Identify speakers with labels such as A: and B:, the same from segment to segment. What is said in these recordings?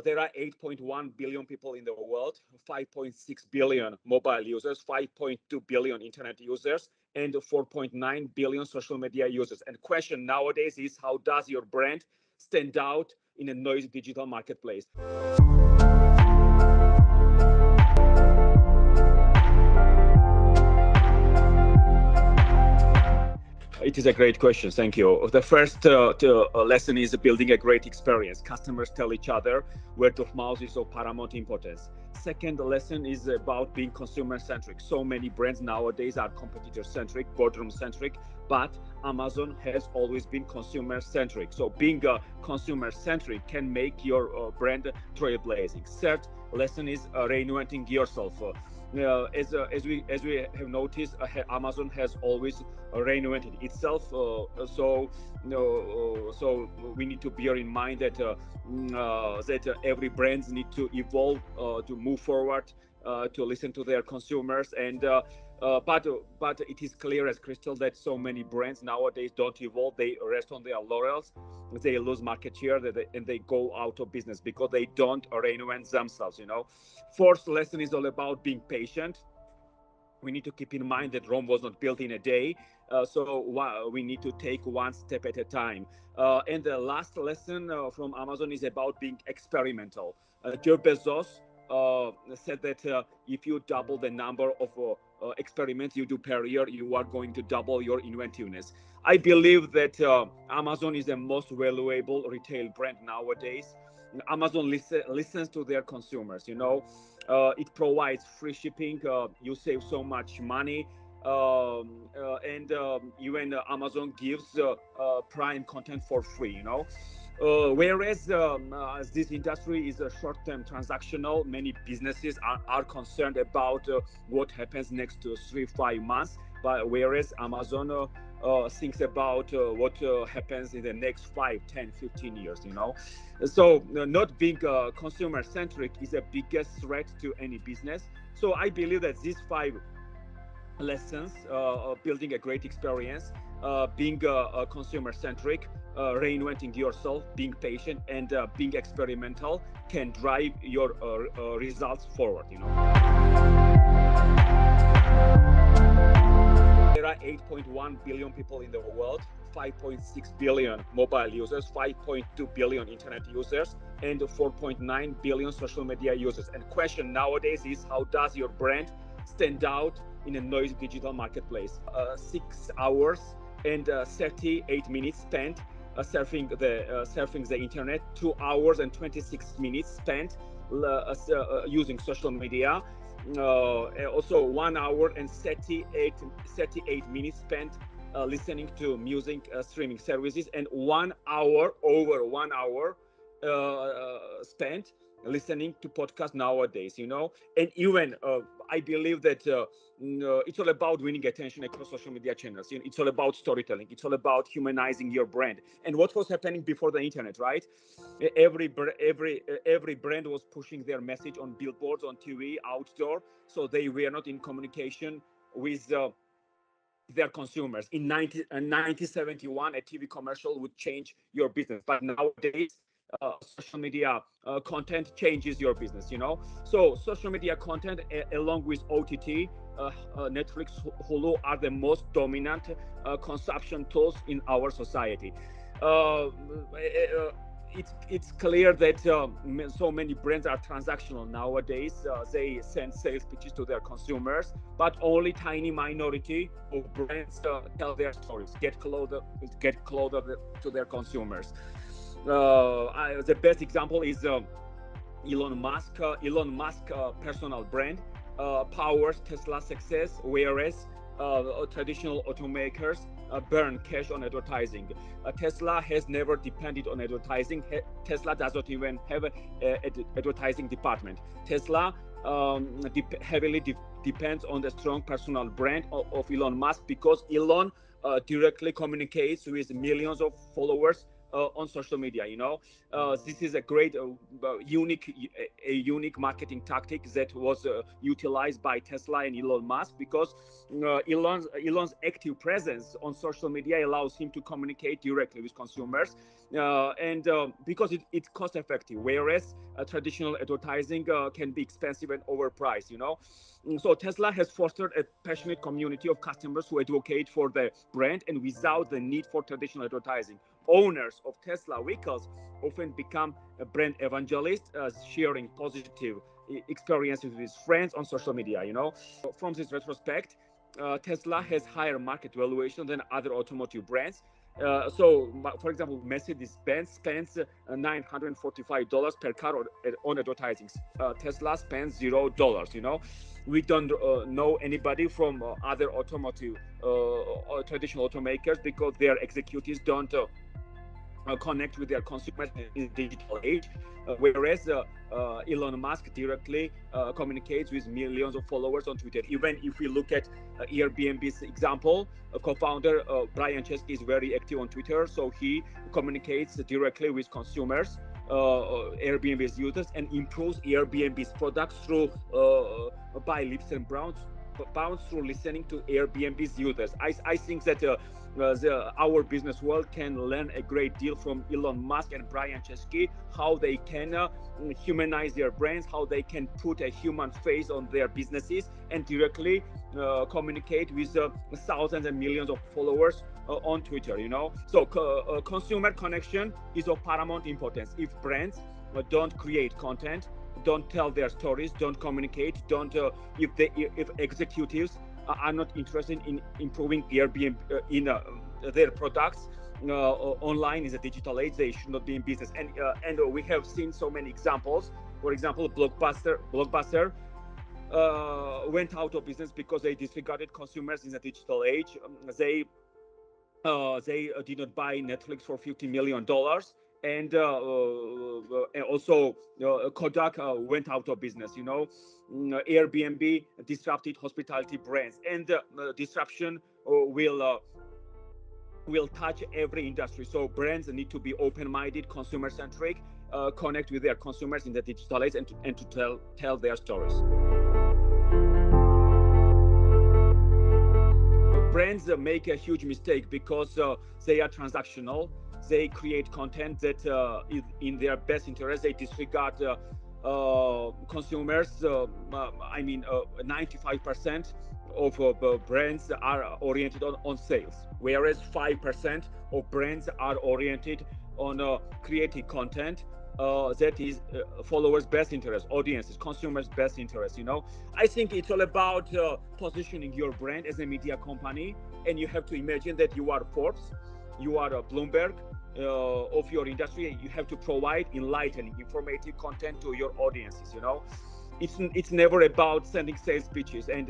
A: There are 8.1 billion people in the world, 5.6 billion mobile users, 5.2 billion internet users, and 4.9 billion social media users. And question nowadays is, how does your brand stand out in a noisy digital marketplace? It is a great question. Thank you. The first lesson is building a great experience. Customers tell each other word of mouth is of paramount importance. Second lesson is about being consumer centric. So many brands nowadays are competitor centric, boardroom centric, but Amazon has always been consumer centric. So being consumer centric can make your brand trailblazing. Third lesson is reinventing yourself. As we have noticed, Amazon has always reinvented itself. So we need to bear in mind that every brands need to evolve, to move forward, to listen to their consumers, and but it is clear as crystal that so many brands nowadays don't evolve. They rest on their laurels. They lose market share, and they go out of business because they don't reinvent themselves. Fourth lesson is all about being patient. We need to keep in mind that Rome was not built in a day, so we need to take one step at a time. And the last lesson from Amazon is about being experimental. Jeff Bezos said that if you double the number of experiments you do per year, you are going to double your inventiveness. I believe that Amazon is the most valuable retail brand nowadays. Amazon listens to their consumers. It provides free shipping. You save so much money, and even Amazon gives prime content for free. Whereas this industry is a short-term transactional, many businesses are concerned about what happens next 3-5 months. But whereas Amazon thinks about what happens in the next 5, 10, 15 years. So not being consumer centric is the biggest threat to any business. So I believe that these 5 lessons, building a great experience, being consumer centric, reinventing yourself, being patient, and being experimental can drive your results forward. There are 8.1 billion people in the world, 5.6 billion mobile users, 5.2 billion internet users, and 4.9 billion social media users. And question nowadays is, how does your brand stand out in a noisy digital marketplace? 6 hours and 38 minutes spent surfing the internet, 2 hours and 26 minutes spent using social media. Also 1 hour and 38 minutes spent listening to music streaming services, and over 1 hour spent listening to podcasts nowadays. And even I believe that it's all about winning attention across social media channels. It's all about storytelling. It's all about humanizing your brand. And what was happening before the internet, right? Every brand was pushing their message on billboards, on TV, outdoor, so they were not in communication with their consumers. In 1971, a TV commercial would change your business, but nowadays social media content changes your business. So social media content, along with OTT, Netflix, Hulu, are the most dominant consumption tools in our society. It's clear that so many brands are transactional nowadays. They send sales pitches to their consumers, but only tiny minority of brands tell their stories, get closer to their consumers. The best example is Elon Musk. Elon Musk personal brand powers Tesla's success, whereas traditional automakers burn cash on advertising. Tesla has never depended on advertising. Tesla does not even have an advertising department. Tesla heavily depends on the strong personal brand of Elon Musk, because Elon directly communicates with millions of followers on social media. This is a great, unique marketing tactic that was utilized by Tesla and Elon Musk, because Elon's active presence on social media allows him to communicate directly with consumers, and because it's cost effective, whereas traditional advertising can be expensive and overpriced. So Tesla has fostered a passionate community of customers who advocate for the brand, and without the need for traditional advertising. Owners of Tesla vehicles often become a brand evangelist, sharing positive experiences with friends on social media. From this retrospect, Tesla has higher market valuation than other automotive brands. For example, Mercedes-Benz spends $945 per car on advertising. Tesla spends $0. We don't know anybody from other automotive traditional automakers, because their executives don't connect with their consumers in digital age, whereas Elon Musk directly communicates with millions of followers on Twitter. Even if we look at Airbnb's example, co-founder Brian Chesky is very active on Twitter, so he communicates directly with consumers, Airbnb's users, and improves Airbnb's products through by leaps and bounds through listening to Airbnb's users. I think that our business world can learn a great deal from Elon Musk and Brian Chesky, how they can humanize their brands, how they can put a human face on their businesses, and directly communicate with thousands and millions of followers on Twitter. So consumer connection is of paramount importance. If brands don't create content, don't tell their stories, don't communicate, don't if executives are not interested in improving Airbnb in their products online in the digital age, they should not be in business. And we have seen so many examples. For example, Blockbuster went out of business because they disregarded consumers in the digital age. They did not buy Netflix for $50 million. And also Kodak went out of business. Airbnb disrupted hospitality brands, and disruption will touch every industry. So brands need to be open-minded, consumer-centric, connect with their consumers in the digital age, and to tell their stories. Brands make a huge mistake because they are transactional. They create content that is in their best interest. They disregard consumers. 95% of brands are oriented on sales, whereas 5% of brands are oriented on creating content that is followers' best interest, audiences, consumers' best interest. I think it's all about positioning your brand as a media company, and you have to imagine that you are Forbes, you are a Bloomberg of your industry. You have to provide enlightening, informative content to your audiences. It's never about sending sales pitches and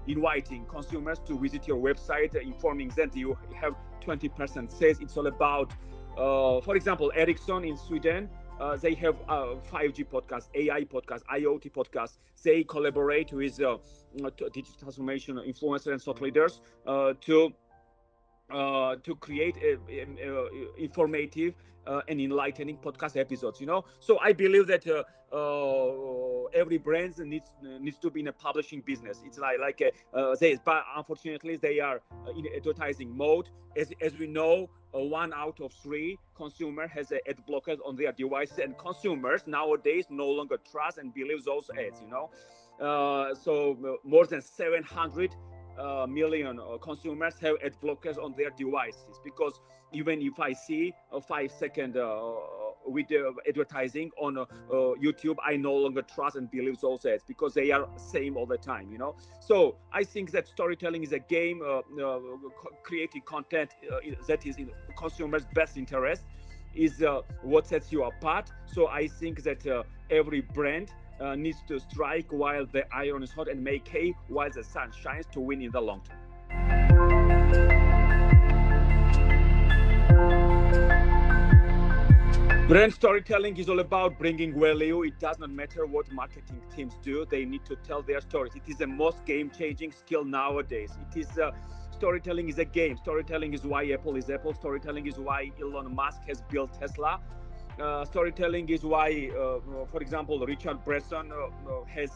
A: inviting consumers to visit your website, informing them that you have 20% sales. It's all about, for example, Ericsson in Sweden. They have 5G podcasts, AI podcasts, IoT podcasts. They collaborate with digital transformation influencers and thought leaders to create informative and enlightening podcast episodes. So I believe that every brand needs to be in a publishing business. It's but unfortunately they are in advertising mode. As we know, 1 out of 3 consumer has ad blockers on their devices, and consumers nowadays no longer trust and believe those ads. So more than 700 million consumers have ad blockers on their devices, because even if I see a 5-second with advertising on YouTube, I no longer trust and believe those ads, because they are same all the time. So I think that storytelling is a game. Creating content that is in consumers' best interest is what sets you apart. So I think that every brand needs to strike while the iron is hot and make hay while the sun shines to win in the long term. Brand storytelling is all about bringing value. It does not matter what marketing teams do. They need to tell their stories. It is the most game-changing skill nowadays. It is Storytelling is a game. Storytelling is why Apple is Apple. Storytelling is why Elon Musk has built Tesla. Storytelling is why, for example, Richard Branson has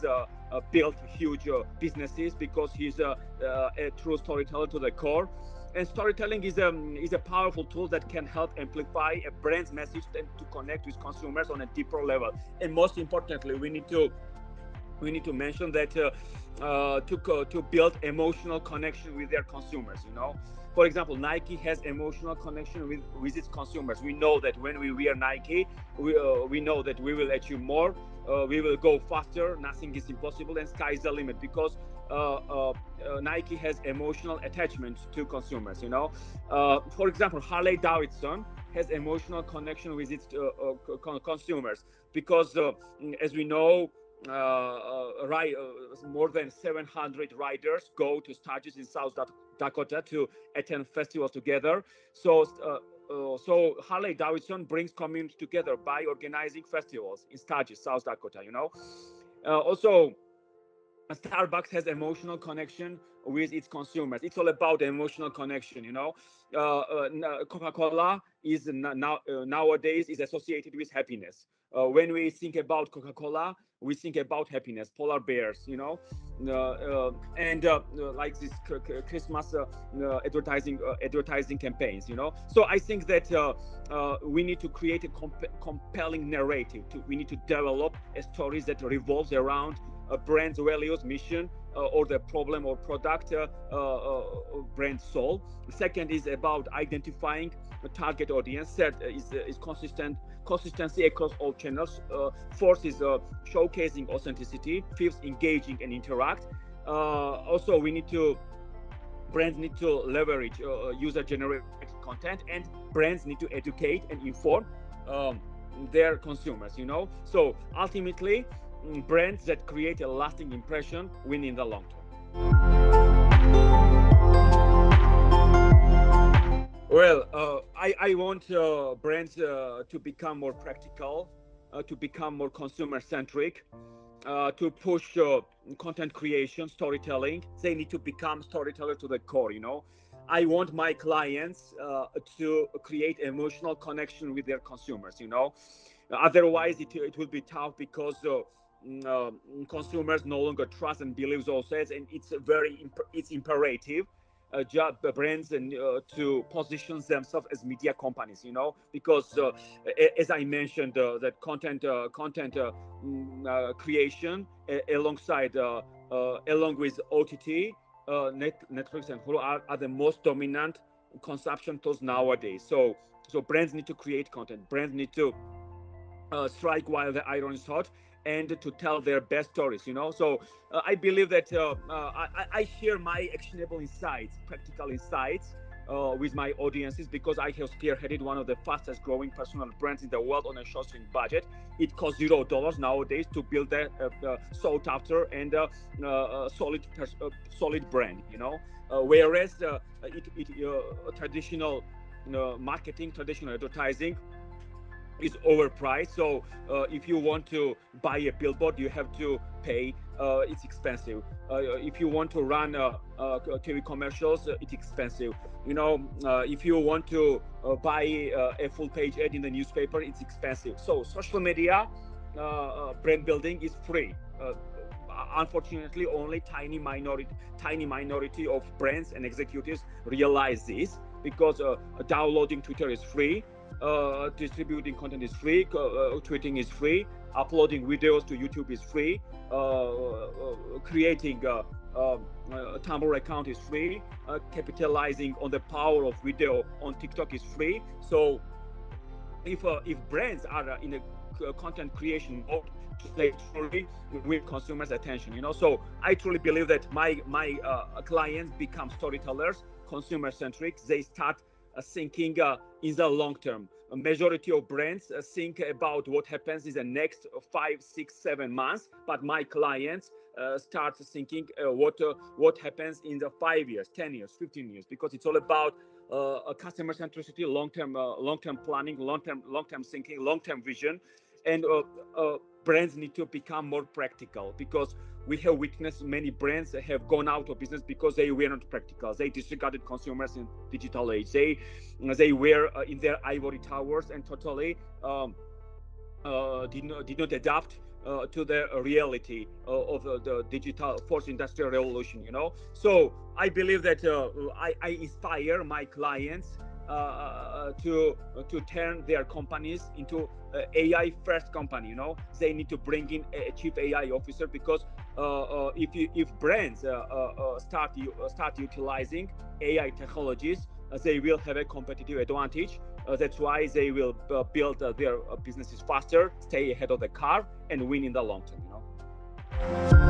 A: built huge businesses, because he's a true storyteller to the core. And storytelling is a powerful tool that can help amplify a brand's message and to connect with consumers on a deeper level. And most importantly, we need to mention that to build emotional connection with their consumers. For example, Nike has emotional connection with its consumers. We know that when we wear Nike, we know that we will achieve more, we will go faster, nothing is impossible, and sky is the limit, because Nike has emotional attachment to consumers. For example, Harley Davidson has emotional connection with its consumers, because as we know, more than 700 riders go to Sturgis in South Dakota to attend festivals together. So Harley Davidson brings community together by organizing festivals in Sturgis, South Dakota. Also, Starbucks has emotional connection with its consumers. It's all about emotional connection. Coca-Cola is nowadays is associated with happiness. When we think about Coca-Cola, we think about happiness, polar bears, and like this Christmas advertising campaigns. So I think that we need to create a compelling narrative. We need to develop stories that revolves around a brand's values, mission, or the problem or product brand solve. Second is about identifying a target audience. Third is consistency across all channels. Fourth is showcasing authenticity. Fifth, engaging and interact. Also, brands need to leverage user-generated content, and brands need to educate and inform their consumers. So ultimately, brands that create a lasting impression win in the long term. Well, I want brands to become more practical, to become more consumer-centric, to push content creation, storytelling. They need to become storyteller to the core. I want my clients to create emotional connection with their consumers. Otherwise, it will be tough, because consumers no longer trust and believe those sales, and it's imperative brands and to position themselves as media companies, because as I mentioned, that content creation alongside along with OTT, Netflix and Hulu are the most dominant consumption tools nowadays. So brands need to create content. Brands need to strike while the iron is hot, and to tell their best stories. So I believe that I share my actionable insights, practical insights with my audiences, because I have spearheaded one of the fastest growing personal brands in the world on a shoestring budget. It costs $0 nowadays to build a sought after and solid brand. Whereas traditional marketing, traditional advertising is overpriced. So if you want to buy a billboard, you have to pay. It's expensive. If you want to run TV commercials, it's expensive. If you want to buy a full page ad in the newspaper, it's expensive. So social media brand building is free. Unfortunately, only tiny minority of brands and executives realize this, because downloading Twitter is free, distributing content is free, tweeting is free, uploading videos to YouTube is free, creating a Tumblr account is free, capitalizing on the power of video on TikTok is free. So if brands are in a content creation mode, they truly win consumers' attention. So I truly believe that my clients become storytellers, consumer centric. They start thinking in the long term. A majority of brands think about what happens in the next 5, 6, 7 months, but my clients start thinking what happens in the 5 years, 10 years, 15 years, because it's all about customer centricity, long-term planning, long-term thinking, long-term vision. And brands need to become more practical, because we have witnessed many brands have gone out of business because they were not practical. They disregarded consumers in digital age. They were in their ivory towers and totally did not adapt to the reality of the digital fourth industrial revolution. So I believe that I inspire my clients to turn their companies into AI first company. They need to bring in a chief AI officer, because if brands start utilizing AI technologies, they will have a competitive advantage. That's why they will build their businesses faster, stay ahead of the curve, and win in the long term.